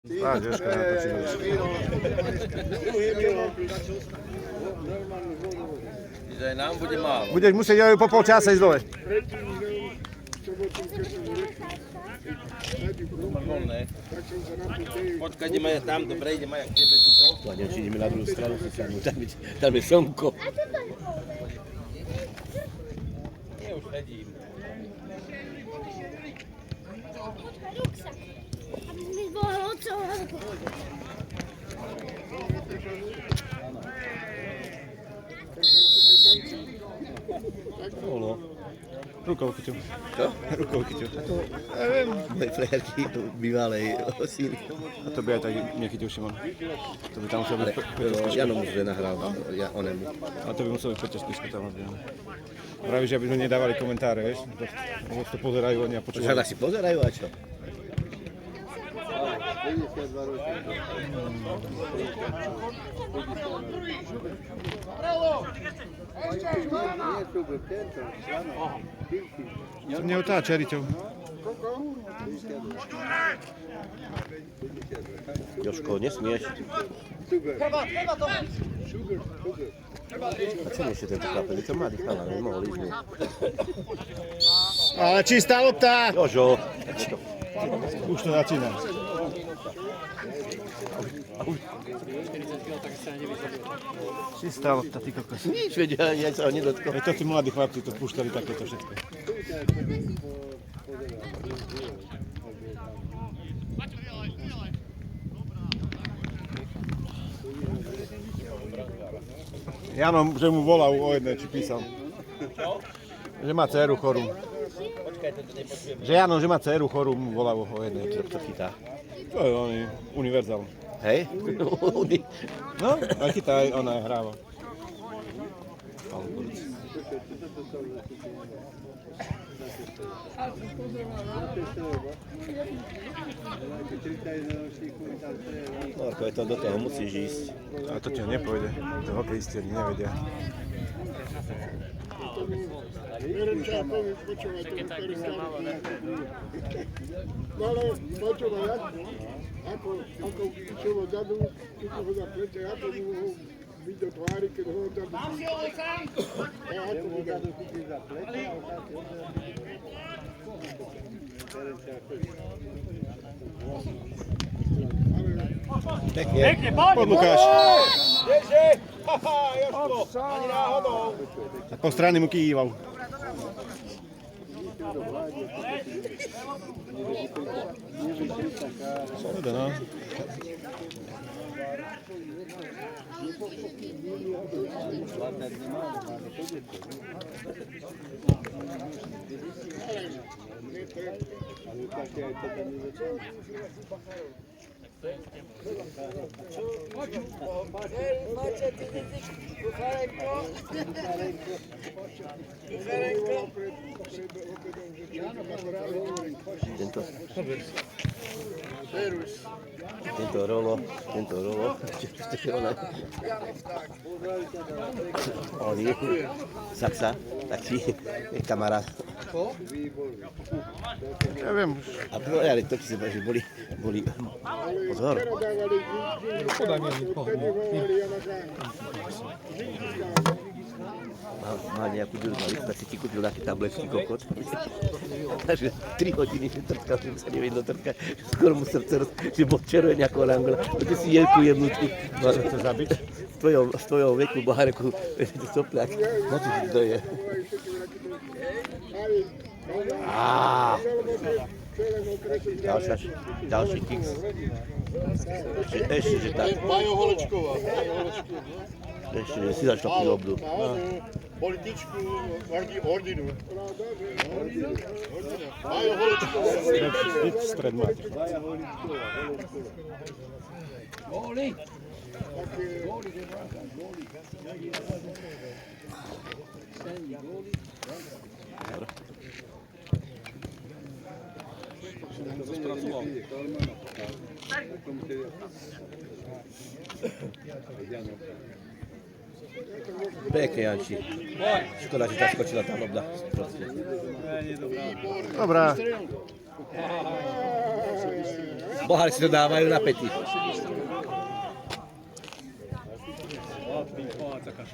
Tak, Jožko natočil. Že nám bude málo. Budeš musieť aj po pol čase ísť dole. Počkaj, ideme tam, dobre, ideme aj k tebe tuto. A neviem, ideme na druhú stranu, tam je slnko. Nie, už sedím. Ruksak. Aby mi bolo celé. No. Rukou kyťu. Čo? Rukou kyťu. Neviem. Moje frajerky bývalej syny. A to by aj tak nechytil Šimon. To by tam musel byť Jano mu že nahral, ja onemu. A to by musel byť Peťa Spiško tam odbiehané. Pravíš, že aby sme nedávali komentáre, vieš? Lebo to pozerajú oni a Však počúvajú. asi pozerajú a čo? Som neotáča, Riťov. Jožko, nesmieš. A čo ešte tento chlapec? Je to mladý chalán, nemohol ísť mu. Ale čistá lopta! Jožo! Už to začína. Čistá lopta, ty kokos. Nič, vedia, ja sa ho nedotkol. To tí mladí chlapci to púšťali takéto všetko. Jano, že mu volal o jednej, či písal. Že má dceru chorú. Že Jano, že má dceru chorú, mu volal o jednej. Čo chytá? To je on, univerzál. Hej? No, aj chytá, aj ona aj hráva. No, ako je to, do toho musíš ísť. A to ťa nepôjde, to hokejisti ani nevedia. No ale počúvaj, ako išiel odzadu, keď ho zapleče, ako mu mohol byť do tvári, keď ho odzadu. Ja ako mu odzadu chytí zapleče a otáčil. Pekne, poď Lukáš. A po strany mu kýval. Škoda, no. Tento rolo. On je Saxa, taký kamarát. Ja viem. A povedali to, že boli, pozor. Mal nejakú ďuru, tak si ti kúpil nejaké tabletky kokot. Takže 3 hodiny netrtkal, že sa nevedel trtkať. Skoro mu srdce, že bol červený ako rangola. Poďte si jelku jemnutý. Chce zabiť? Z tvojho veku, Bohareku, sopliak. No čo to je? Ďalší kicks. Ešte, že tak. Majo Holečková. Ešte, že si začal pilobdu. Političku ordinu. Majo Holečková. Stred máte. Pekne, Janči. Škoda, že ťa skočila tá lobda. Dobrá. Bohári si to dávajú na pety.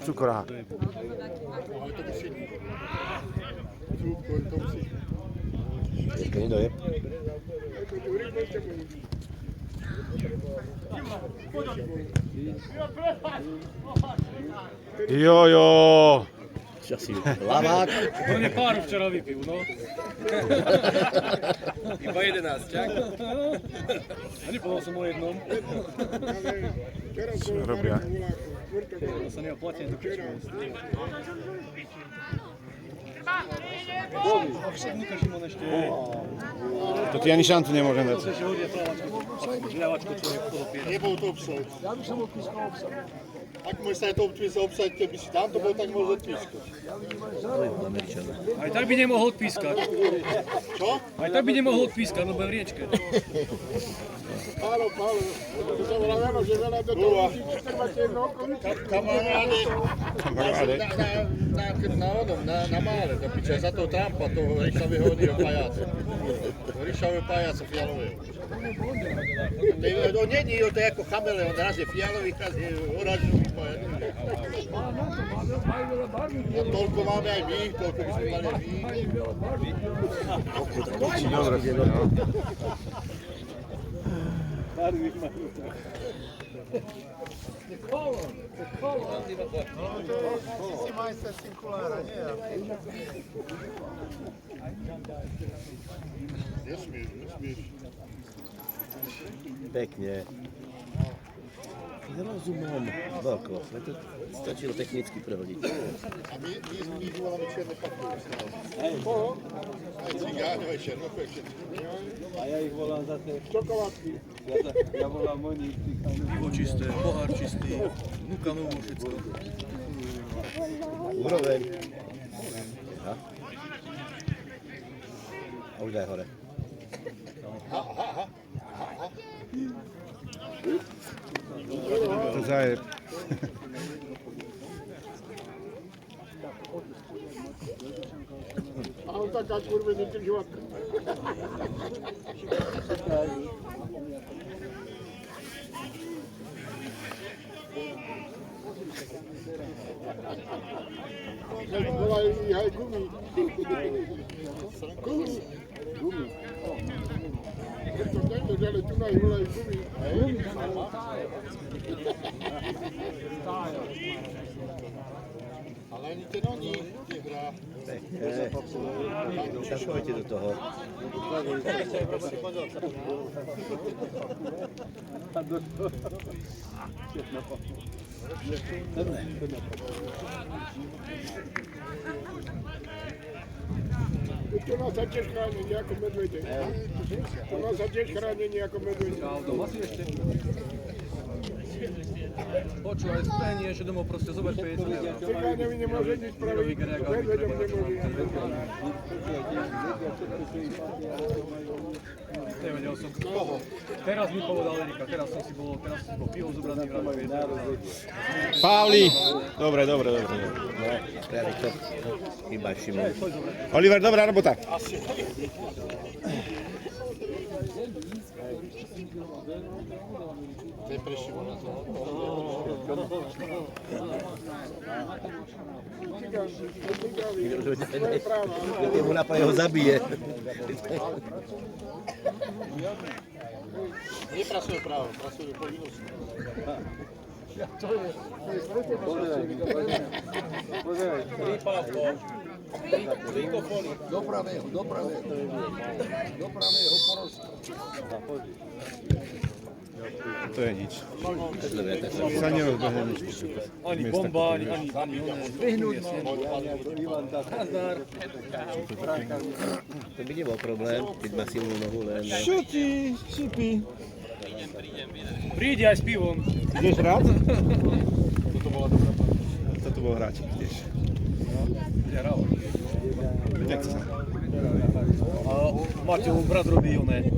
Cukorá. Dneska nedoje. Jojo. Čo si lavák? On je páru včera vypil, no. Iba 11, čak? A nepovedal som o jednom. Čo robia? Ja sa neoplatím do pičku. Však Lukáš Šimon ešte je. To ti ani šancu nemôžem dať. Ešte hodí ľavačku človek podopiera. Nebol to obsah. Ja by som odpískal obsah. Ak môžeš sa aj to obsať, keby si tam to bol, tak môžeš odpískať. Aj tak by nemohol odpískať. Čo? Aj tak by nemohol odpískať, lebo je v riečke. Pálo. To sa volá veľa, že veľa do toho musí vystrvať jedno okolíčko. Kamaráde. Na mále, do piče, za toho Trumpa, toho Ríšavého pajáca. Ríšavého pajáca fialového. On není, to je ako chameleon, raz je fialový, raz je oranžový pajac. A toľko máme aj my, toľko by sme mali aj my. Dobre, no. Nesmieš. Pekne. S rozumom. Veľko. To stačilo technicky prehodiť. A my voláme čierne papúry. Aj cigáňo, aj černopekne. A ja ich volám zase, Čokoládky. ja volám oni, Pivo čisté, pohár čistý, nuka novú všetko. Úroveň. Aha. A už daj hore. To zajeb. A on taká kurvený križovatka. Volajú ich aj gumy. Gumy. Keď to nejde, ale tu nás volajú gumy. Ale ani ten oni nehrá. Zašujte do toho. Tu nás sa tiež chránení ako medvede. Tu nás sa tiež chránení ako medvede. Doma si ešte? Počúvaj, spenie, že domov proste zober 50 eur. Cigáňovi nemôže nič spraviť. Medvedom nemôže. Nevedel som. Teraz mi povedal Erika, teraz si bol pivo zobraný v rámci. Pavli. Dobre. Priamy to. Iba Šimon. Oliver, dobrá robota. Neprešilo na to. Keď mu napaje, ho zabije. Nepracuje právo, pracuje povinnosti. Dopravého porostu. To je nič. Dobre, tak sa Sa nerozbehne nič. Ani bomba, ani zvyhnúť. to by nebol problém, keď má silnú nohu, len... Čo ti šipí? Príde aj s pivom. Ideš rád? Toto bol hráčik tiež. Ja rád. Nechce sa. A Maťov brat robí oné.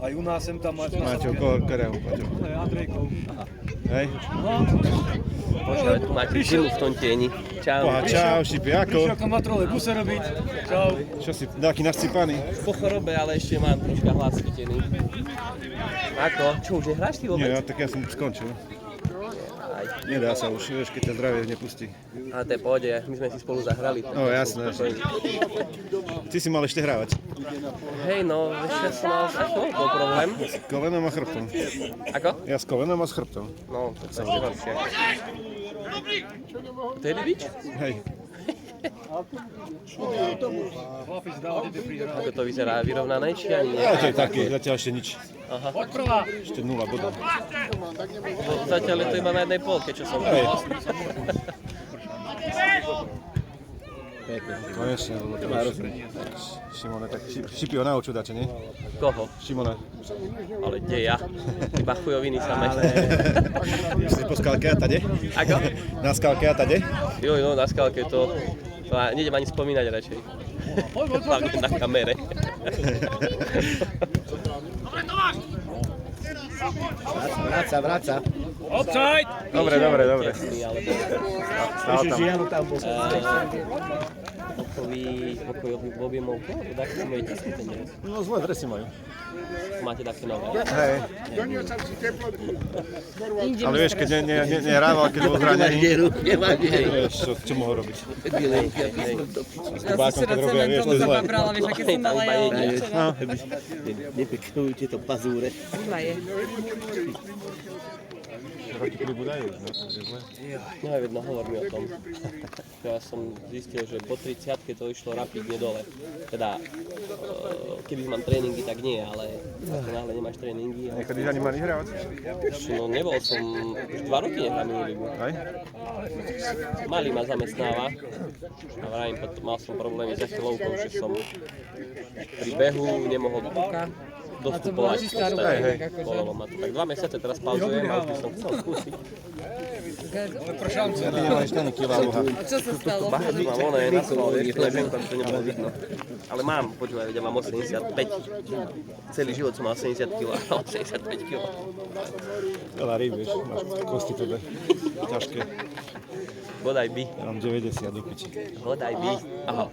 Aj u nás sem tam máš Máte ktorého, Paťo? Andrejkov. Hej? Počkaj, tu máte zimu v tom tieni. Čau. Poha, čau, Šipi, ako? Prišiel k matrole buse robiť. Čau. Čo si, taký nascípaný? Po chorobe, ale ešte mám troška hlas chytený. Ako? Čo, už nehráš ty vôbec? Nie, tak ja som skončil. Nedá sa už, vieš, keď ťa zdravie nepustí. A to je pohode, my sme si spolu zahrali. No jasné. Ty si mal ešte hrávať. Hej, no, ešte som mal bol problém. S kolenom a chrbtom. Ako? Ja s kolenom a s chrbtom. No, to je ešte horšie. Tedy bič? Hej. Chlapič, dávate tie príhrady. Ako to vyzerá, vyrovnané, či ani nie? Ja to je také, zatiaľ ešte nič. Poď prvá. Ešte 0 bodov. Zatiaľ je to iba na jednej polke, čo som Hej. mal. Konečne, lebo to už... Šimone, tak Šipi ho naučil dače, nie? Koho? Šimone. Ale kde ja? Iba chujoviny samé. Už si po skalke a tade? Ako? Na skalke a tade? Jo, na skalke to nejdem ani spomínať radšej. Hlavne na kamere. Vráca. Offside! Dobre. Tesný, ale Stál tam. Pokoj objemov, tak to majú tisky ten dnes. No zlé dresy majú. Máte také nové. Hej. Doniesol si teplotku. Ale vieš, keď nehrával, keď bol zranený, Nemá hej. vieš, čo mohol robiť. Hej. S tobákom tak robia, vieš, to je zlé. Hej, tam iba jedine. No, Nepeknú tieto pazúre. roky pribúdajú, no, to je zlé. No aj vedno, hovor mi o tom. Ja som zistil, že po 30-ke to išlo rapidne dole. Teda, keby mám tréningy, tak nie, ale ako náhle nemáš tréningy. Nechodíš ani malý hrávať? No nebol som, už 2 roky nehrám minulý. Aj? Malý ma zamestnáva. A vravím, mal som problémy s achilovkou, že som pri behu nemohol dostupovať. Bolelo ma to. Tak 2 mesiace teraz pauzujem a už by som chcel skúsiť. Ty nemáš ten kiláluha. Čo sa stalo? Baháč mám oné na svoj, neviem, tam to nebolo vidno. Ale mám, počúvaj, ja mám 85. Celý život som mal 70 kg, 85 kg. Veľa rýb, vieš, máš kosti tebe. Ťažké. Bodaj by. Ja mám 90 do piči. Bodaj by. Aha.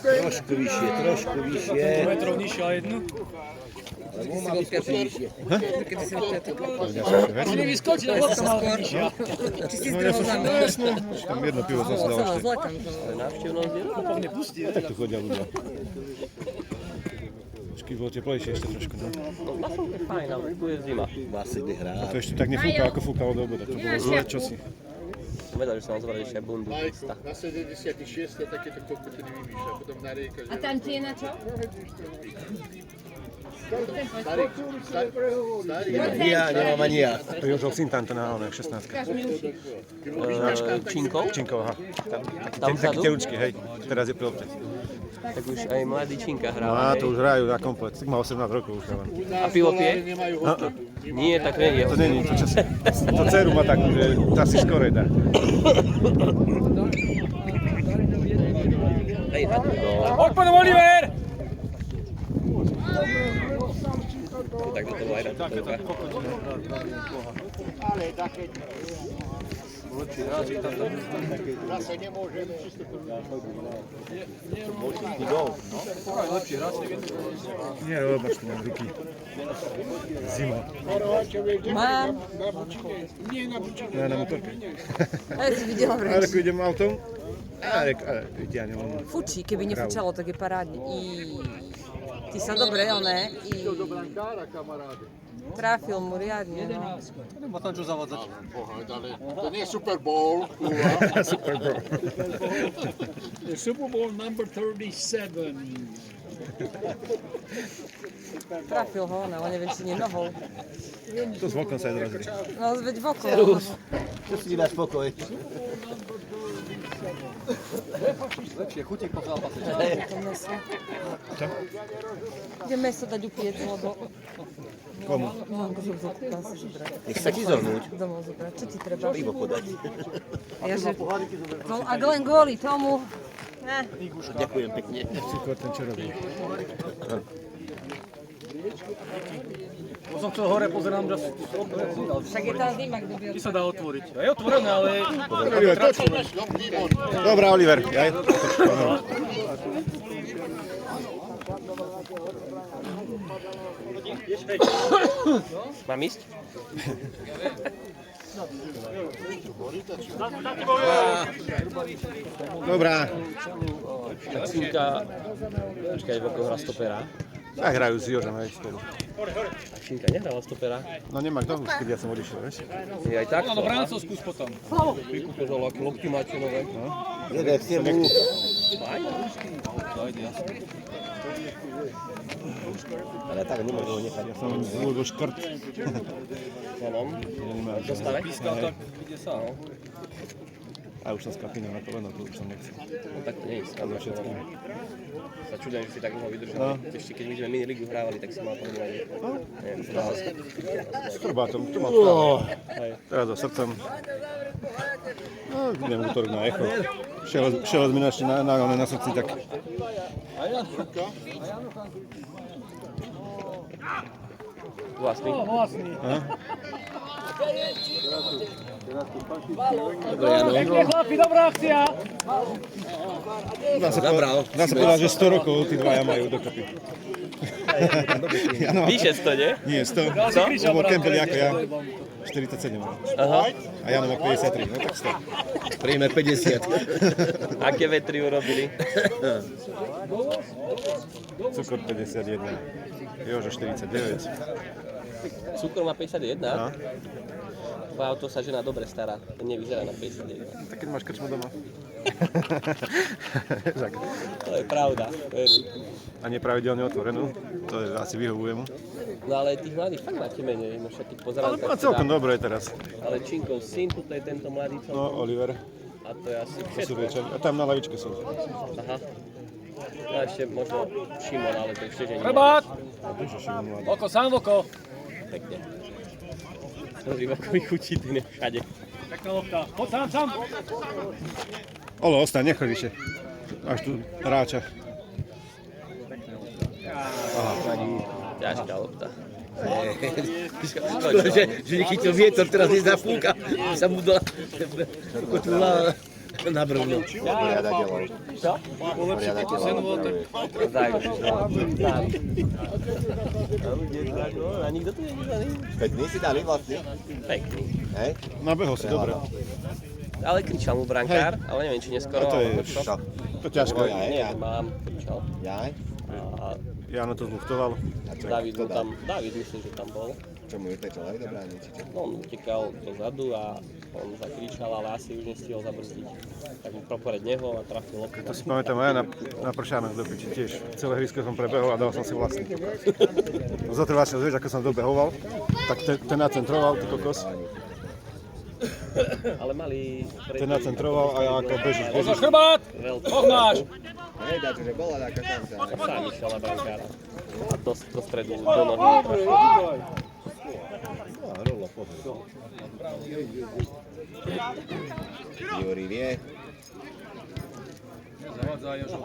Trošku vyššie. Metrov nižšie a jednu. Kedy si odpiatok? Oni vyskočili, lopta mal nižšia. Či si No ja som zdržal no jasné, tam jedno pivo som si dal ešte. zle tam to. Ale návštevnosť je rovná. Tak tu chodia ľudia. Počkej, bolo teplejšie ešte trošku, no. No na slnke fajn, ale tu je zima. A to ešte tak nefúka, ako fúkalo do obeda. To bolo zle, čo si. Som vedel, že som mám zobrať ešte aj bundu. Krista. Na 76 takéto kokotiny vymýšľa, potom na rieka, že... A tam ti je na čo? Ja nemám ani ja. To je už syn tam, to na 16. Činkov? Činkov, aha. Tam Taký vzadu? telučky, hej. Teraz je pri lopte. Tak už aj mladý Činka No hráva. a to už hrajú na komplet. Tak má 18 rokov už hráva. A pivo pije? Nie, tak nie je. To není, to čas. To dceru má takú, že tá si skorej dá. Hej, no. Poď potom Oliver! Tak do toho aj na to. Ale také... Zase nemôžeme čisto to... Nie, robaš tu mám ruky. Zima. Morovače viete? Mám. Na bučine. Nie na bučine. Ja na motorke. Ja si videla A vreč. ako idem autom, ale ja nemám. Fučí, keby nefučalo, tak je parádne. Ty sa dobre, oné. Do brankára, kamaráde. Trafil mu riadne. No. Má tam čo zavádzať. Pohľad, ale to nie je Super Bowl. Super Bowl. The Super Bowl number 37. Trafil ho, ale neviem, či nie nohou. To s vokom sa aj dorazili. No, veď v okolo. Čo si dáš pokoj? Lepšie, chutík po zápase. To meso. Čo? Kde meso dať upiec, lebo... Komu? No, to som zobrala si zobrať. Nech sa ti zohnúť. Domov zobrať. Čo ti treba? Pivo podať. Ja, že... No, a len kvôli tomu... Ne. Ďakujem pekne. Cukor ten čo robí. Bo som chcel hore, pozerám, že Však je tam zima, kto by či sa dá otvoriť. Je otvorené, ale... Dobrá, Oliver. Jaj. Mám ísť? Dobrá. Tak Sinka... Počkaj, Voko hrá stopera. Tak hrajú s Jožom aj spolu. Tak Sinka nehrala stopera. No nemá kto, keď ja som odišiel, vieš? Je aj tak? No, bráncov skús potom. Vykúpeš, ale aké lokty máte nové. Jeden v temu. Ale tak nemôžu ho nechať. Ja som zľúbil škrt. Ja mám. Zostave? Pískal, tak ide sa. No. A už som skapinul na koleno, to už som nechcel. No tak to nie je A so všetkým. Sa čudujem, že si tak dlho vydržal. No. Ešte keď my sme miniligu hrávali, tak si mal to aj neviem, stále. S chrbátom, čo mám stále. Teraz so srdcom. No, idem útorok na echo. Šelez mi našli na srdci, tak... Vlastný. Pekne chlapi, dobrá akcia! Dá sa povedať, že 100 rokov tí dvaja majú dokopy. Vyše 100, nie? Nie, 100. Lebo Campbell ako ja. 47. Aha. A Jano má 53, no tak 100. Priemer 50. Aké vetry urobili? Cukor 51. Jožo 49. Cukor má 51? No. Tvoje auto sa žena dobre stará, to nevyzerá na 51. Tak keď máš krčmu doma. To je pravda, veru. A nepravidelne otvorenú, to je, asi vyhovuje mu. No ale tých mladých fakt máte menej, no však keď pozerám, Ale má celkom dobre teraz. Ale Činkov syn, tu je tento mladý celkom. No, Oliver, A to je asi to sú všetko. riečani. A tam na lavičke sú. Aha. No a ešte možno Šimon, ale to ešte, že nie. Chrbát! Dušo Šimon mladý. Voko, sám Voko. Pekne. Pozri, Vokovi chutí tu všade. Pekná lopta. Poď sám. Olo, ostaň, nechoď ešte. Až tu ráča. Ťažká lopta. Škoda, že nechytil vietor, teraz nezafúka. Sa mu kotula na brvno. Čo? Polepšite senvoter. Tak, tam. A nikto tu není žádný? Pekný si dali vlastne. Pekný. Hej? Nabehol si, dobre. Ale kričal mu brankár, ale neviem, či neskoro. A to je alebo čo. Čo? To ťažko. Nie, mám, kričal. Jaj? A Jano to zluftoval. David mu tam, David myslím, že tam bol. Čo mu vytečal aj do brány, či čo? No, on utekal dozadu a on zakričal, ale asi už nestihol zabrzdiť. Tak mu proporeť neho a trafil loptu. To si pamätám aj na pršánoch do piči tiež. Celé hrysko som prebehol a dal som si vlastný. No zotrváčnosť, vieš, ako som dobehoval, tak ten nacentroval, ty kokos. Ale mali... Ten nacentroval a ja ako bežíš. Pozor, chrbát! Och máš! Hej, dáte, že bola taká šanca. Sám išiel na brankára. A do stredu, do nohy trafil. Rolo, pozor. Juri vie. Zavadzaj, Jožo.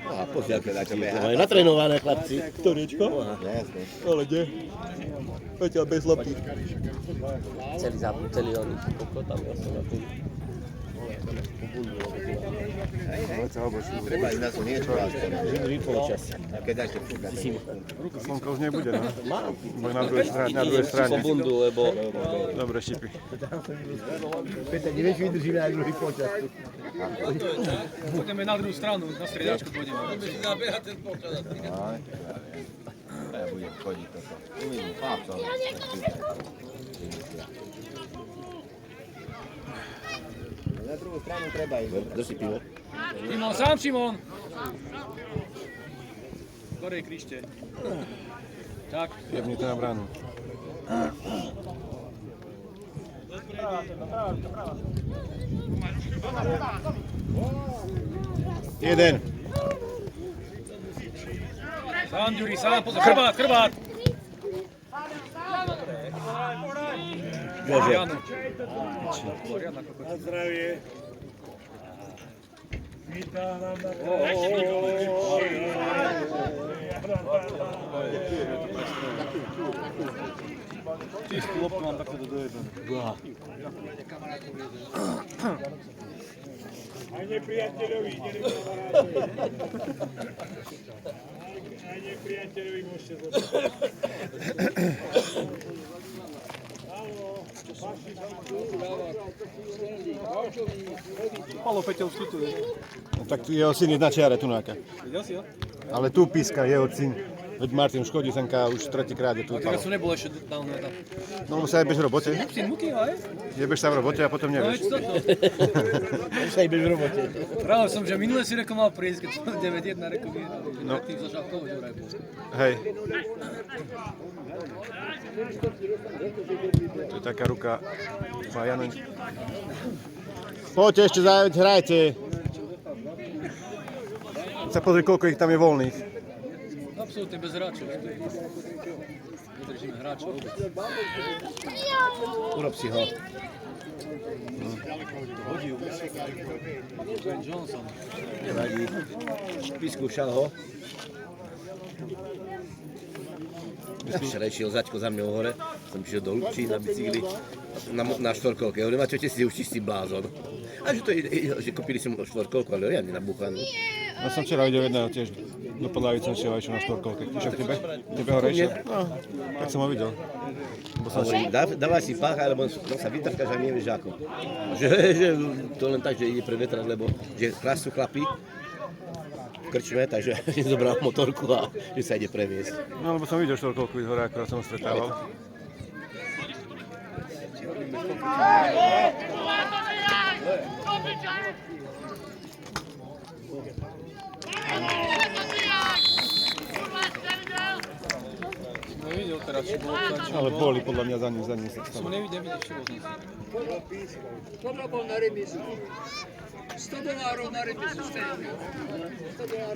A pozor, keď čo beha. Majú natrenované chlapci. Ktorečko? Jasne. Ale kde? Peťa bez lopty. Celý on koko tam ja som na tým. Treba ísť na sú niečo aspoň. Keď dáte fúkať. Slnko už nebude, no. Mám. Bude na druhej strane. Po bundu, lebo... Dobre šipy. Peťa, nevieš, vydržíme aj druhý počas. Pôjdeme na druhú stranu, na striedačku pôjdeme. Ja budem chodiť toto. Uvidím, chlapcov. Na druhú stranu treba ísť. Drži pivo. Šimon, sám Šimon! Skorej krište. Tak. Jebnite na bránu. Jeden. Sám, Ďuri, sám, pozor, chrbát! Jano. Na zdravie. Čistú loptu mám takto do jedného. Aj nepriateľovi, aj nepriateľovi môžete zobrať. Palo Peťov skutuje. No, tak jeho syn je na čiare tunáka. Videl si ho? Ale tu píska jeho syn. Veď Martin škodí senka už tretíkrát je tu. Teraz som nebol ešte tam na etap. No sa jebeš v robote. Syn muky, ale? Jebeš sa v robote a potom No nevieš. veď toto. Už sa jebeš v robote. Práve som, že minule si rekol mal prísť, keď som 9-1 rekol vyhrali. No. Tým zašal toho, že vraj bol. Hej. To je taká ruka. Janoň. Poďte ešte zájsť, hrajte. Sa pozri, koľko ich tam je voľných. Absolútne bez hráčov. Nedržíme hráčov vôbec. Urob si ho. Ben Johnson. Nevadí. Vyskúšal ho. Včera išiel Zaďko za mňou hore, som išiel do Lubčí na bicykli, na štvorkolke. Hovorím, a čo ste si už čistý blázon? A že to je, že kúpili si mu štvorkolku, ale riadne nabúchanú. Ja som včera videl jedného tiež do Podlavice, on šiel išiel na štvorkolke. Išiel k tebe? Tebe hore išiel? No, tak som ho videl. Hovorím, dávaj si pácha, lebo on sa vytrkáš a nevieš ako. Že to len tak, že ide pre vetra, lebo že krás sú chlapí, krčme, takže zobral motorku a že sa ide previesť. No, lebo som videl štvorkolku ísť hore, akorát som ho stretával. Som nevidel teraz, či bolo tak, či Ale bolo. boli podľa mňa za ním sa Som stalo. nevidel, či bol zase. Tohle bol na remisu. $100 na remisu stejný.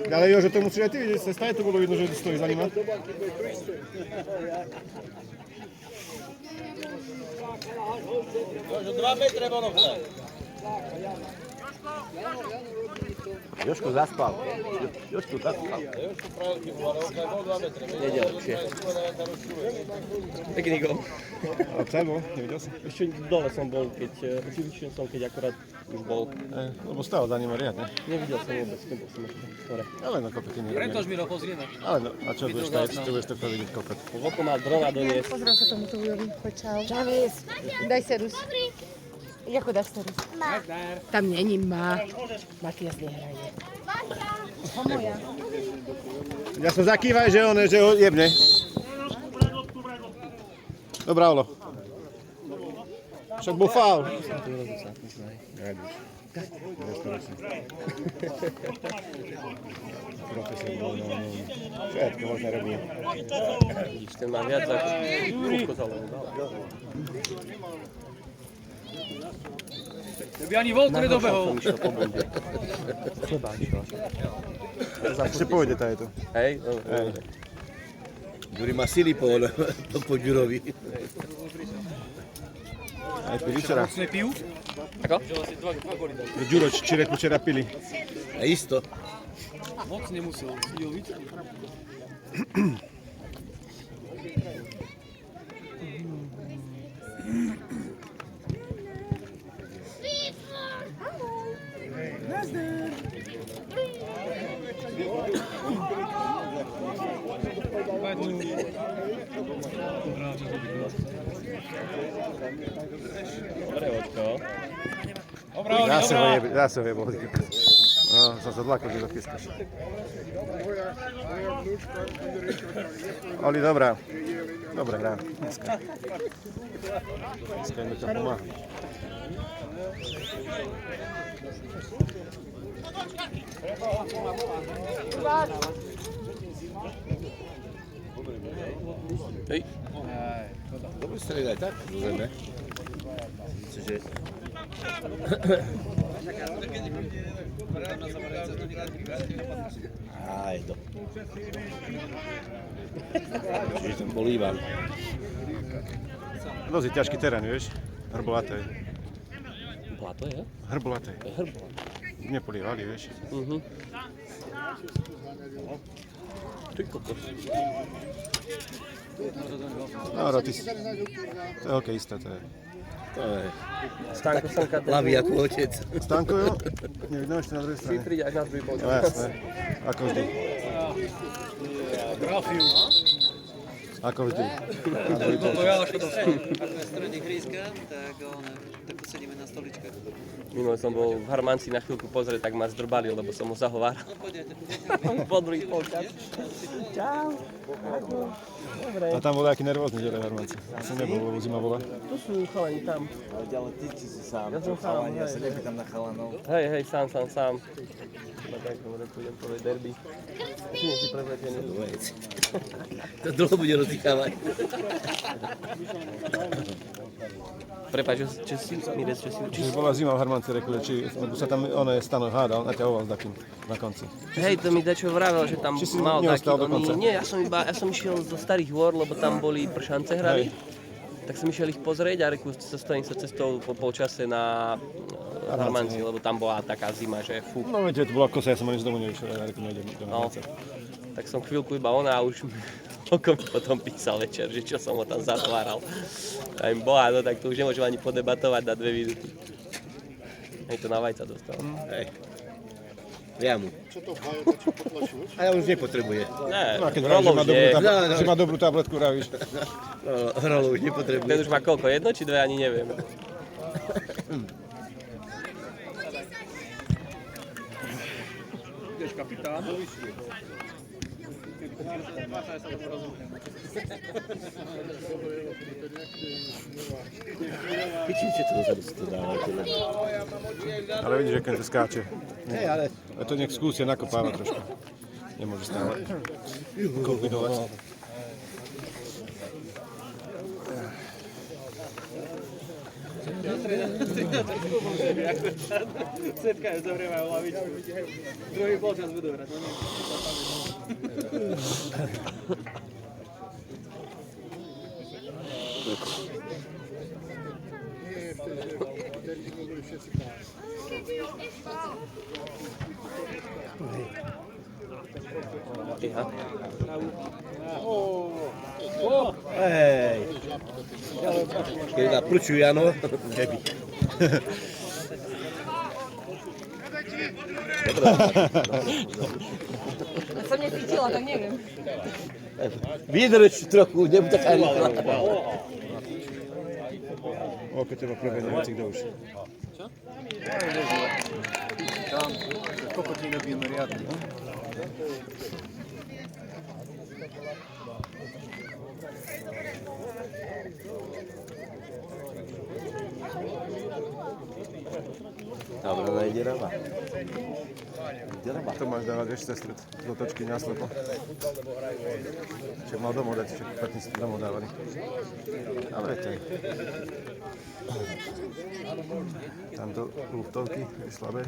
Ale Jožo, to musíš aj ty vidieť, stále to bolo vidno, že stojí za nima. Už 2 metre bolo vstať. Jožko zaspal. Jožko zaspal. Jožko práve chybu, ale on bol 2 metre. Nejde lepšie. Pekný gol. A celo, nevidel si? Ešte dole som bol, keď vyšiel som, keď akorát už bol. Lebo stál za ním riadne. Nevidel som vôbec, keď som hore. Ale na kopety nie. Pretože mi ho pozrieme. Ale no, a čo budeš tak, čo budeš takto vidieť kopet? V oku mal drona doniesť. Pozrel sa tomuto ujovi. Poď čau. Čavis, daj serus. Jako dáš serus? Tam není má. Matias nehraje. Moja. Ja som zakývaj, že ho jebne. Dobrá, Olo. Však bol faul. Všetko možno robí. Vidíš, ten má viac ako koľko záleží. Keby ani Volk nedobehol. Išiel po bonde. Chleba išiel. Ešte pôjde tady to. Hej, no, Ďuri má sily po Ďurovi. Aj pili včera. Mocne pijú. Ako? Ďuro, Čireku včera pili. A isto. Moc nemusel. Videl víc. Dobre, očko. Zase ho jebol. No, som sa dlako, že zapískaš. Oli, dobrá. Dobre hrá. Dneska. Dneska mi to pomáha. Hej. Dobrý strelil aj tak, do zeme. Že... Aj to. Čiže tam bol Ivan. Dosť ťažký terén, vieš? Hrbolatej. Plato je? Hrbolatej. To je hrbo. Nepolievali, vieš? Ty kokos. No, ty si... To je hokejista, to je. To je Stanko Sanka. hlavy ako otec. Stanko, jo? Nevidno ešte na druhej Ty strane. príde až na druhý bod. No jasné, ako vždy. Grafiu. Ako vždy. To ja až to dostal. Ak na strane ihriska, tak posedíme na stoličkách. Minule som bol v Harmanci na chvíľku pozrieť, tak ma zdrbali, lebo som ho zahováral. Po druhý polčas. Čau. Dobre. A tam bol aký nervózny, že Harmanci. Ja som nebol, lebo zima bola. Tu sú chalani tam. Ale ty či si sám. Ja som sám, Ja sa nepýtam na chalanov. Hej, sám. Iba tak, že pôjdem povedať derby. Či nie si prezletený? To dlho bude rozdýchávať. Prepáč, čo si Mirec, čo si Čiže bola zima v Harmanci, rekli, či sa tam Stano hádal, naťahoval s takým na konci. Hej, to mi dačo vravel, že tam Či si mal taký neostal do konca? Nie, ja som išiel zo Starých Hôr, lebo tam boli pršance hrali. Tak som išiel ich pozrieť a reku, stojím sa cestou po polčase na Harmanci, lebo tam bola taká zima, že fú. No viete, to bola kosa, ja som ani z domu nevyšiel, ja reku, nejdem do Harmanca. Tak som chvíľku iba ona a už okom potom písal večer, že čo som ho tam zatváral. A im boha, no tak to už nemôžem ani podebatovať na 2 minúty. Hej, to na vajca dostal. Hej. Ja mu. Čo to Bajo, to čo potlačuješ? A ja už nepotrebuje. Ne, No a keď vravíš, že má dobrú tabletku, vravíš. Hrolo už nepotrebuje. Ten už má koľko, 1 či 2, ani neviem. Ideš kapitán. Pičíte to dozadu si to dávate. Ale vidíš, že keď to skáče. Hej, ale A to nech skúsia nakopávať trošku. Nemôže stále kombinovať. Setkajú, zohrievajú lavičku. Druhý polčas budú hrať. Iha. hej. Keď dá prču Jano, keby. Ja som necítila, tak neviem. Vydrž trochu, nebuď taká rýchla. Opäť teba prebehne veci, kto už. Tam, kokotí nebijeme riadne. Dobre, najde raba. To máš dávať, vieš, cez stred, do točky naslepo. Čo mal domov dať, čo patníci domov dávali. Ale to je. Tamto luftovky, je slabé.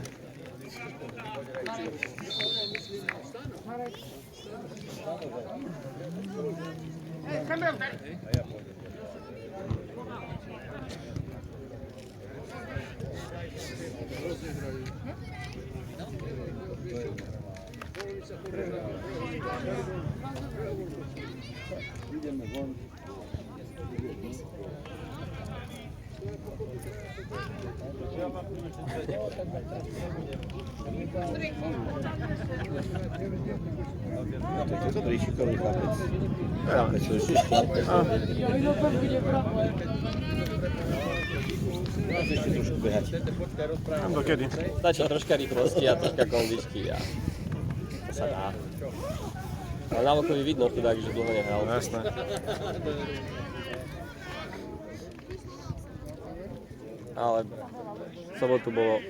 To je dobrý šikovný chlapec. Chlapec, čo ešte chlapec. Máš ešte trošku behať. Tam dokedy? Stačí troška rýchlosti a troška kondičky a to sa dá. Ale na okovi vidno chudák, že dlho nehral. No jasné. Ale v sobotu bolo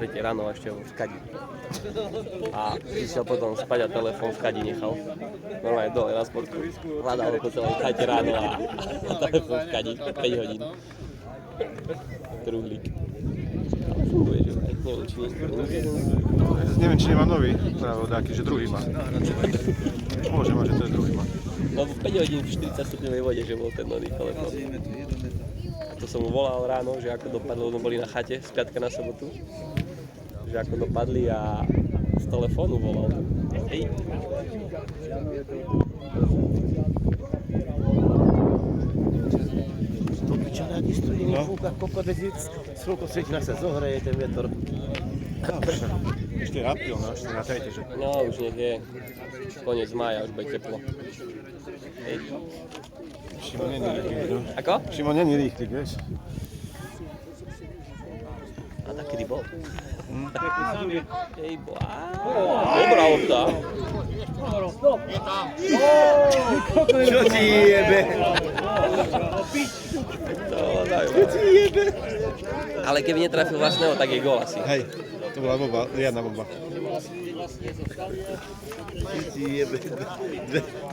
3 ráno ešte v Skadi. A išiel potom spať a telefón v Skadi nechal. Normálne dole na sportku. Hľadal po celej chate ráno a telefón v Skadi 5 hodín. Truhlík. Ale funguje, že aj neviem, či Neviem, či nemá nový, práve taký, že druhý má. Môže mať, že to je druhý má. No 5 hodín v 40 stupňovej vode, že bol ten nový telefón. A to som mu volal ráno, že ako dopadlo, no boli na chate z piatka na sobotu. Že ako dopadli a z telefónu volal. Hej. Čo nejaký studený fúk, kokot, slnko svieti, sa zohreje ten vietor. Ešte apríl, no, ešte natajte, že... No, už nech je koniec mája, už bude teplo. Hej. Šimon není rýchlik, no. Ako? Šimon není rýchlik, vieš. A tak kedy bol? Hej, dobrá lopta. Čo ti jebe? Čo ti jebe? Ale keby netrafil vlastného, tak je gól asi. Hej, to bola bomba, riadna bomba. Čo ti jebe?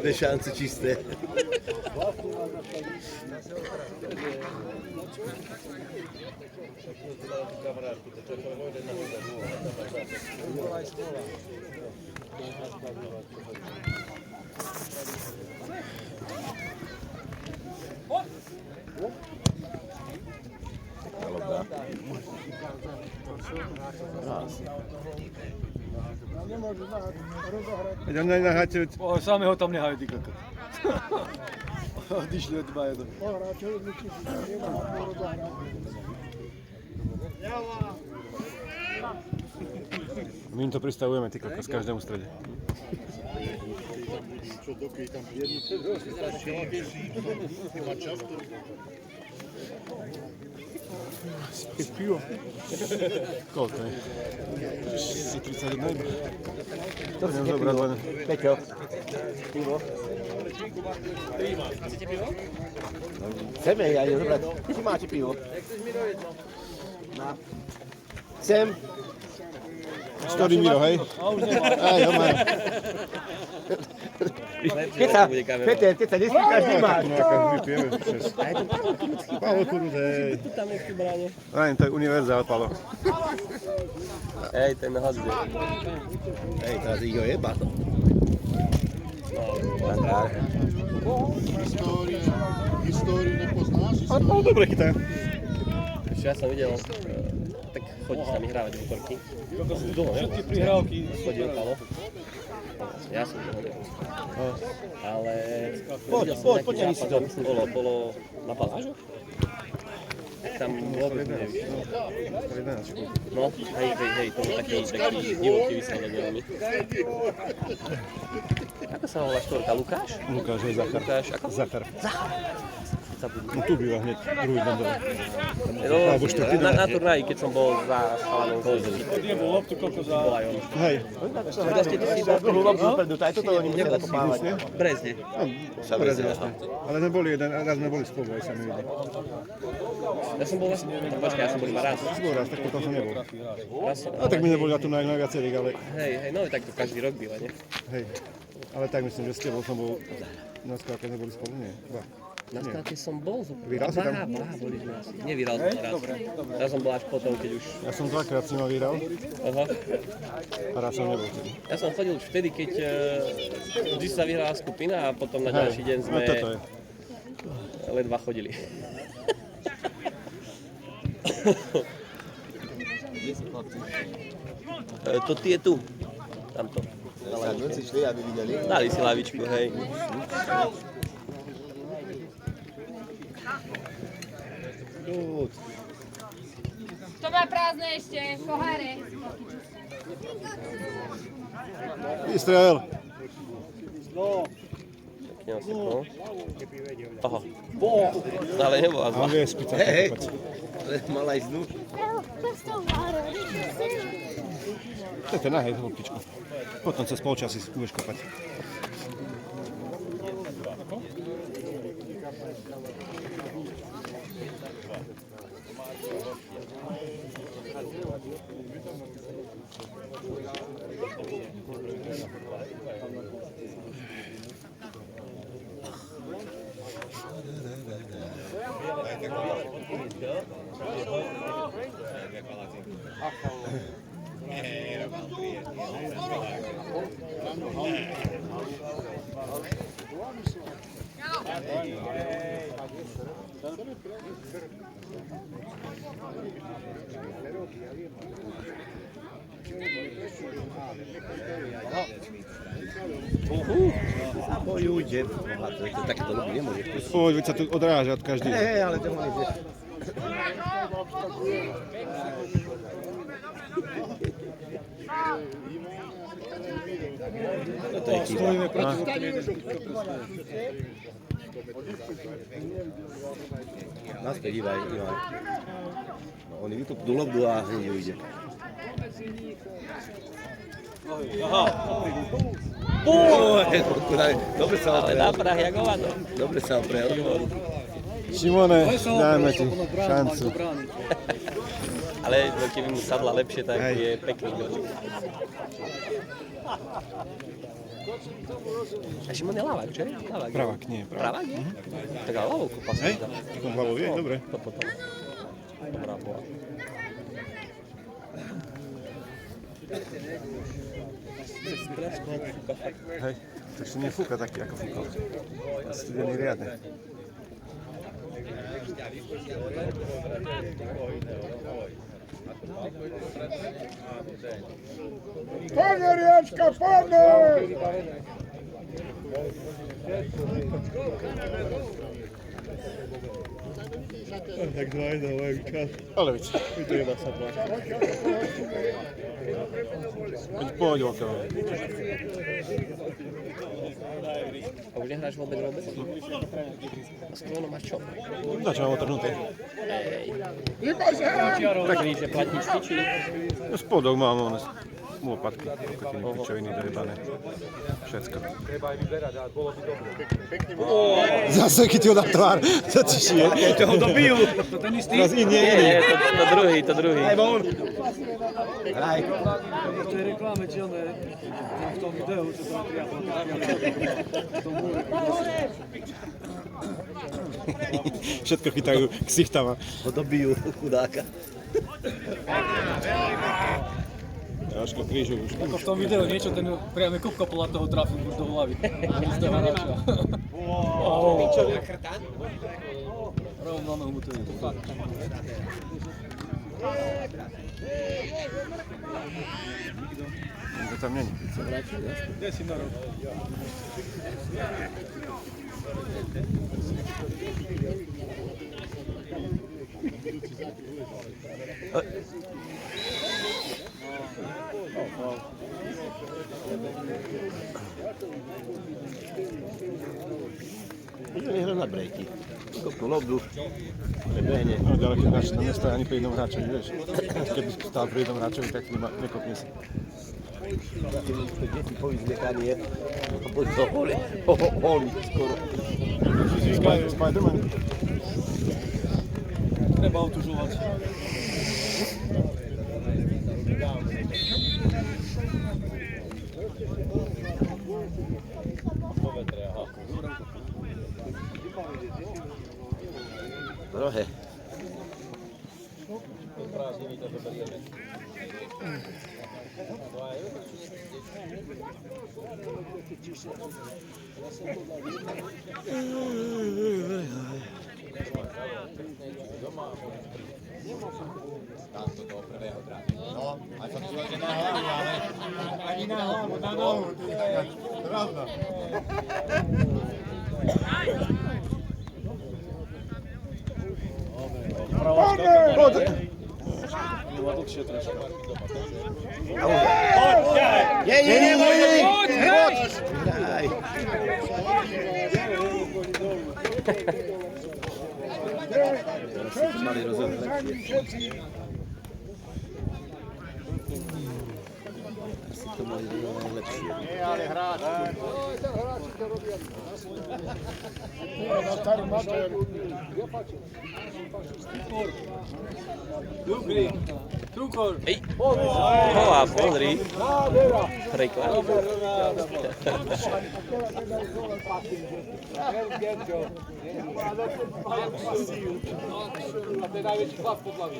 Dve šance čisté. Veď on nenaháte... Sami ho tam nehajú, ty kokot. Odišli od 2-1. My im to pristavujeme, ty kokos, každému strede. Čo dokej tam jednice? Má čas to? Spiť pivo. Koľko je? 31 iba. To neviem zobrať len. Peťo, pivo. Chcete pivo? Chceme, ja idem zobrať. Ty si máte pivo. Chcem. 4 milo, hej? Aj, ja mám. Peter, keď sa nespýtaš, nemáš. No, aká vypijeme. Pálo kuruz, hej. Tam je v bráne. Aj, to je univerzál, Pálo. Hej, ten hadzde. Hej, teraz Igo jeba to. Históriu nepoznáš? Ale Pálo dobre chytá. Ešte ja som videl, tak chodí s nami hrávať útorky. Všetky prihrávky. Chodil Pálo. Ja som nehodil. Ale Poď, taký zápas, myslím, bolo na Palážoch. Tam vôbec nevyšlo. No, hej, to bol taký divoký výsledok veľmi. Ako sa volá štvorka? Lukáš? Lukáš, hej, Zachar. Lukáš, ako? Zachar. Zabudni. No tu býva hneď, druhý dom dole. No, na turnaji, keď som bol za Chalanou Golden. Odjebol loptu, koľko za... Bola jo. Hej. Druhú loptu dopredu, aj toto oni musia zakopávať. Brezne. Ale sme boli raz sme boli spolu, aj sa mi vidí. Ja som bol vlastne, počkaj, ja som bol iba raz. Si bol raz, tak potom som nebol. Raz som, No tak my neboli na tu najviacerých, ale hej, no tak to každý rok býva, nie? hej. Ale tak myslím, že s tebou som bol na skálke, neboli spolu, nie? Dva. Na skálke som bol, Vyhral si tam? boli sme asi. Nevyhral som raz. Ja som bol až potom, keď už... Ja som dvakrát s nima vyhral Aha. a raz som nebol vtedy. Ja som chodil už vtedy, keď vždy sa vyhrala skupina a potom na ďalší deň sme No toto je. ledva chodili. To ty je tu. Tamto. Sadnúci šli, aby videli. Dali si lavičku, hej. To má prázdne ešte, poháre. Izrael. Pekne osekol. Aha. Ale nebola zlá. On vie spica. Hej, mal aj znu. To je nahej, hlúpičko. Potom cez polčasy budeš kopať. Zabojujte. To takéto lobby nemôže. Poď, veď sa tu odráža od každého. Hej, ale to môže. Toto je chyba. Naspäť Ivan. No, oni vykopnú tú lobdu a hneď ujde. Dobre sa Ale oprel. na prah, jak hovado. Dobre sa oprel. Šimone, dáme ti šancu. Ale keby mu sadla lepšie, tak je pekný doček. A Šimon je ľavák, že? Ľavák. Pravák, nie. Pravák je? Tak ale ľavou kopa sa Hej? zdá. Takom hlavou je, dobre. To potom. Dobrá bola. Hej, to ešte nefúka taký, ako fúkal. Studený riadne. Poďme, Riačka, poďme! Tak 2-1 majú čas. Ale veď. To je sa plať. Veď poď okolo. A už nehráš vôbec? A s klónom máš čo? Na čo mám otrhnuté? Tak víš, že platničky, či? Spodok mám one lopatky, také pičoviny dojebané. Všetko. Zase keď ti ho na tvár, to ti šije. Čo ho dobijú? Ten istý? Teraz iný. Nie, to druhý. Aj von. Hraj. V tej reklame, či on je v tom videu, čo to triatlon. Všetko chytajú ksichtama. Ho dobijú, chudáka. Trošku krížujú už. Ako v tom videu niečo, ten priame kopka podľa toho trafil už do hlavy. Z toho hráča. Rovno na nohu to je. To tam není. Kde si na rok? Nehra na brejky. Kopnú lobdu. Prebehne. No ďalej, keď naši tam nestojí ani pri jednom hráčovi, vieš. Keby stál pri jednom hráčovi, tak nekopne si. Deti povyzliekanie. Poď to holí skoro. Spider-Man. Treba otužovať. Drohe. No, aj som si že na hlavu, ale ani na hlavu, na nohu. Pravda. Poď! Má dlhšie troška. Nie, poď! Hraj. Mali rozhodnúť. Asi to mali najlepšie. Nie, ale hráč. Hráči to robia. Na starý mater. Dobrý. Trúkor. Ej! Hová, pozri. Preklad. To je najväčší chlap pod hlavy.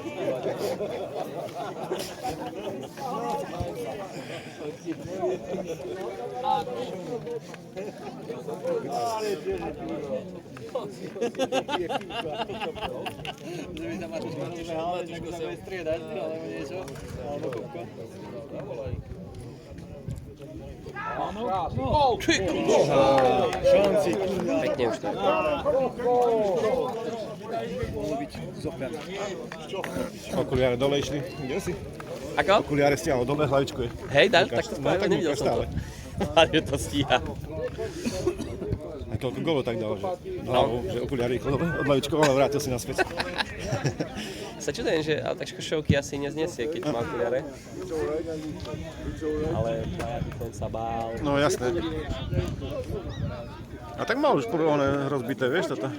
Matuško sa bude striedať, ale Pekne už to je. Okuliare dole išli. Kde si? Ako? Okuliare stiahol dole, hlavičku je. Hej, tak to No, tak nevidel som to. stále. Ale to stíha. A koľko golov tak dal, že hlavou, že okuliare rýchlo od hlavičku, ale vrátil si naspäť. Sa čudujem, že ale tak škošovky asi neznesie, keď má okuliare. Ale ten sa bál. No jasné. A tak mal už oné rozbité, vieš toto?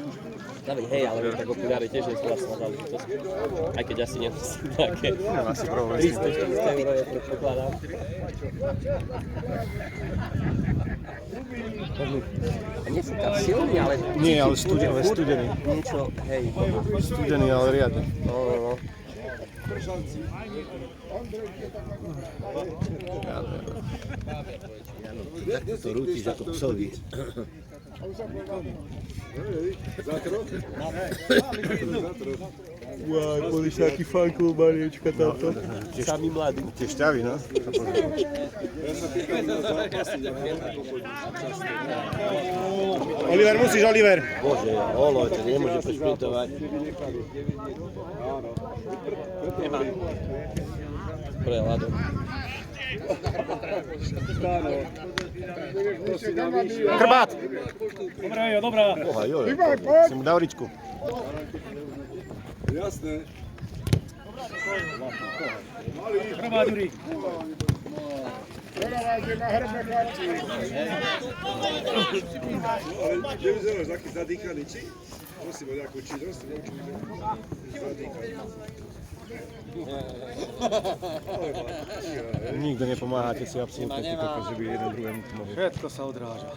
David, hej, ale tak okuliare tiež nie sú vlastná záležitosť. Aj keď asi nemusí také. Nemá asi problém s tým. 300-400 € je predpokladám. A nefúka silný, ale... Nie, ale studený. Niečo, hej. Studený, ale riadne. No. Takto to rútiš ako psovi. Wow, boli sa taký fankov, Mariečka táto. Samý mladý. Tie šťavy, no. Oliver, musíš, Oliver. Bože, Olo, to nemôže prešprintovať. Dobre, Lado. Krbát! Dobrá, jo, dobrá. Boha, jo. Si mu dal ričku. Jasné. Prvá, Juri. Teraz je na hrbe chlapci. Ale kde vyzeráš taký zadýchaný, či? Musím ho nejakú učiť, zadýchaný. Nikto nepomáhate si absolútne, ty kokos, že by jeden druhému pomohol. Všetko sa odráža.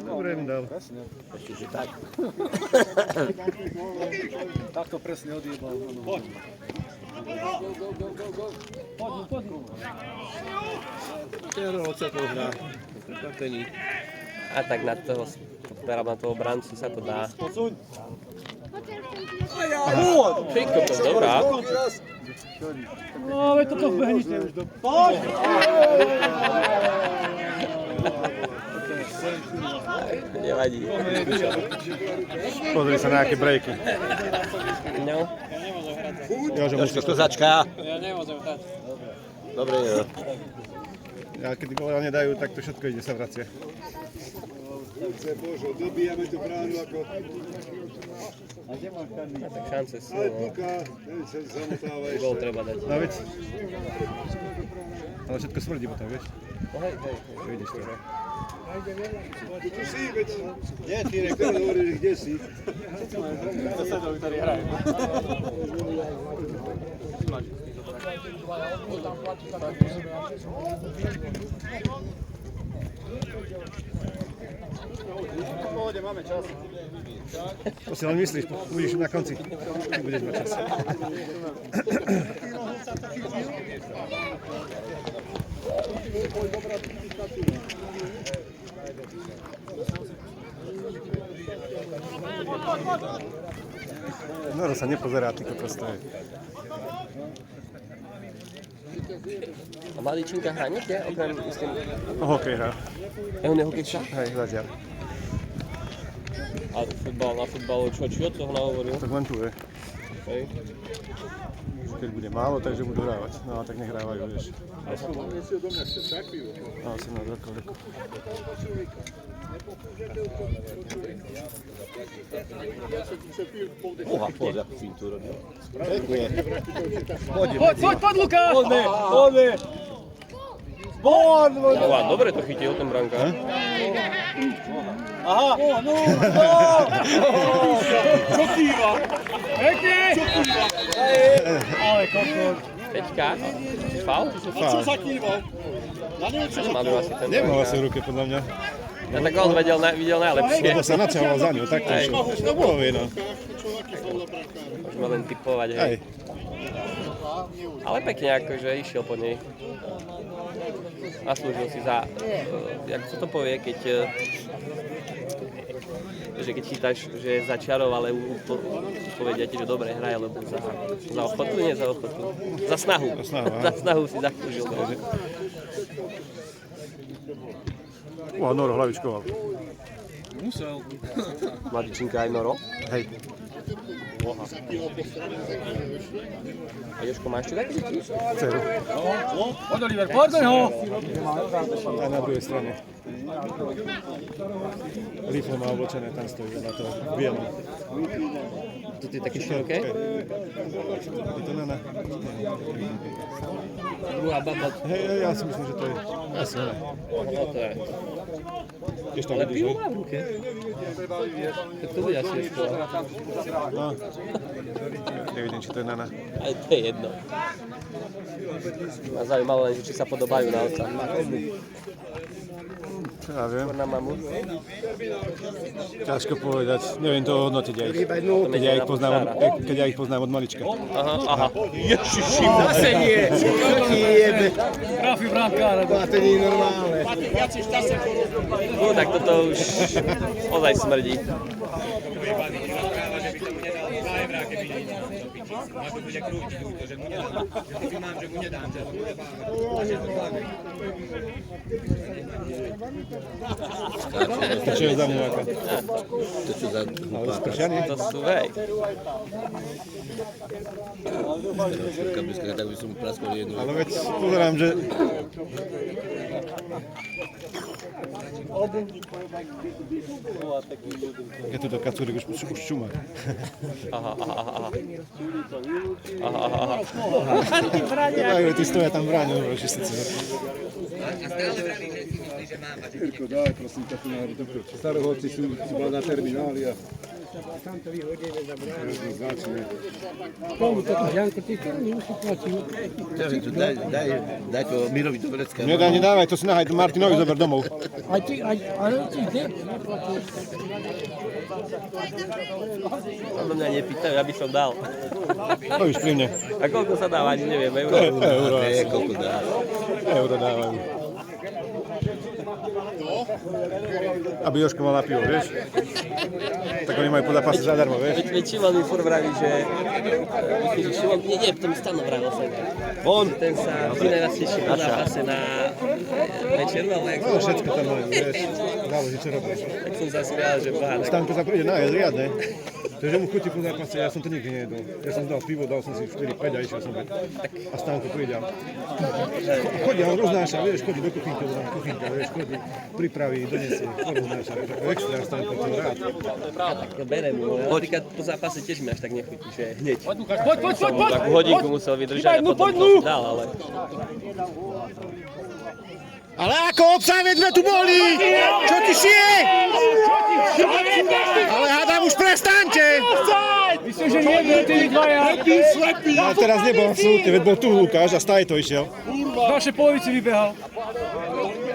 Dobre mu dal. Ešte, že tak. Takto presne odjebal. Poď. Poď. Tero, oca to hrá. Prekvapení. A tak na toho, na toho brancu sa to dá. Všetko to dobrá. No, veď toto vbehnite už do... Poď! Nevadí. Pozri sa na aké breaky. No. Jožko, to začká. Ja nemôžem hrať. Dobre, jo. Ja keď gola nedajú, tak to všetko ide sa vracia. Bože, dobíjame tú bránu ako... Tak šance sú. Ale puka, neviem, sa zamotáva ešte. Gól treba dať. No veď. Ale všetko smrdí potom, vieš? Hej. Vidíš to. Tu si, veď... Kde ty, rektor, hovoríš, kde si? Susedov, ktorí hrajú. Pohode, máme čas. To si len myslíš, uvidíš na konci. Ty budeš mať čas. No, sa nepozerá, ty kokos to je. A mladíčinka hrá niekde? Okrem, myslím... Hokej hrá. On je hokejista? Hej, zatiaľ. A na futbalu či od toho nahovoril? Tak len tu je. Hej. Keď bude málo, takže budú hrávať. No a tak nehrávajú, vieš. Nesiel do mňa, chceš tak pivo? No, 18 rokov. Boha, poď, ako fintu robil. Poď, Luka! Poď! Dobre to chytil ten branka. Aha! Čo kýva? Pekne! Ale kokos. Peťka? Faul? Čo za kýval? Nemal ju asi ten Nemal branka. asi v ruke, podľa mňa. Ja tak on videl najlepšie. Lebo sa naťahoval za ňou, tak to Hej. išlo. No bolo no. Môžeme len tipovať, hej. Hej. Ale pekne akože išiel po nej. Zaslúžil si za, jak sa to povie, keď pretože keď chytáš, že je za čarov, ale povedia ti, že dobre hraje, lebo za ochotu, nie za ochotu. Za snahu. Za snahu si zaslúžil. Noro hlavičkoval. Musel. Mladíčinka aj Noro. Hej. Boha. A Jožko, má ešte také deti? Dceru. Poď Oliver, poď ho! Aj na druhej strane. Rifle má oblečené, tam stojí na to bielom. To je také široké? Je to Nana. Druhá baba. Hej, ja si myslím, že to je asi Nana. No to je. Tiež tam Ale vidíš, pivo hej? má v ruke. Tak to bude asi Jožko. No. Nevidím, či to je Nana. Aj to je jedno. Ma zaujímalo len, že či sa podobajú na otca. Ja viem. Na mamu. Ťažko povedať. Neviem to hodnotiť aj. Keď ja ich poznám od malička. Aha. Ježiši, zase nie. Čo ti jebe? Trafi brankára. To nie je normálne. No tak toto už ozaj smrdí. To čo je za mňa aká? To čo za hlupáka. To sú vej. Tak by som mu praskol jednu. Ale veď pozerám, že... Je tu to kacúrik už čumá. Aha. Ty stoja tam bráňu, že si chce. Jirko, daj prosím ťa tu na dobrú. Staroholci sú na termináli a tam to vyhodíme za bránu. Jednoznačne. Komu toto, Janko, ty to nemusí platiť. Daj to Mirovi do vrecka. Nedávaj, to si nahaj, Martinovi zober domov. Aj ty, kde? Do mňa nepýtajú, ja by som dal. To už pri mne. A koľko sa dáva, ani neviem, euro. Euro Nie, asi. koľko dá. Euro dávajú. Aby Jožko mal na pivo, vieš? Tak oni majú po zápase zadarmo, vieš? Veď Šimon mi furt vraví, že... Myslíš, že Šimon... Nie, to mi Stano vravil sem. On, ten sa vždy najviac teší na zápase na večeru, ale jak... No všetko tam majú, vieš? Záleží, čo robíš. Tak som sa smial, že boha, tak... Stanko sa príde nájsť riadne. Takže mu chutí po zápase, ja som to nikdy nejedol. Ja som dal pivo, dal som si 4-5 a išiel som a Stanko príde. Chodí, on roznáša, vieš, chodí do kuchynky, vieš, chodí, pripraví, donesie, roznáša. Taký extra Stanko, to rád. Tak to berem, no. Napríklad po zápase tiež mi až tak nechutí, že hneď. Poď, Lukáš, poď! Som takú hodinku musel vydržať a potom to dal, ale... Ale ako obsáveď sme tu boli! Čo ti šije? Ale hádam, už prestaňte! Myslím, že nie, tí dvaja. Ale teraz nebol absolútne, veď bol tu Lukáš a stále to išiel. V našej polovici vybehal.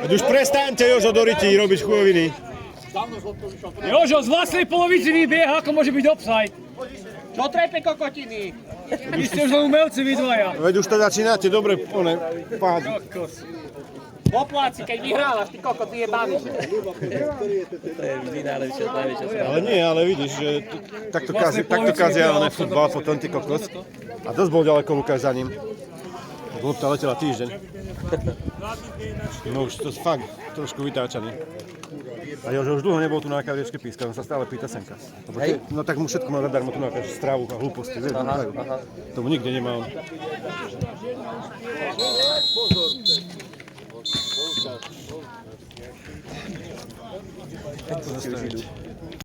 Veď už prestaňte, Jožo, do ryti robiť chujoviny. Jožo, z vlastnej polovici vybieha, ako môže byť offside. Čo trepe kokotiny? Vy ste už len umelci, vy dvaja. Veď už to začínate dobre, pádi. Popláci, keď vyhrávaš, ty kokot, ty je bavíš. To je vždy najväčšia sranda. Ale nie, ale vidíš, že takto kazia oné futbal, potom ty kokos. A dosť bol ďaleko Lukáš za ním. Lopta letela týždeň. No už to fakt trošku vytáčaný. A Jožo už dlho nebol tu na kaviečke pískať, on sa stále pýta senka. No tak mu všetko má zadarmo tu na strávu a hlúposti, vieš, tomu nikde nemá on.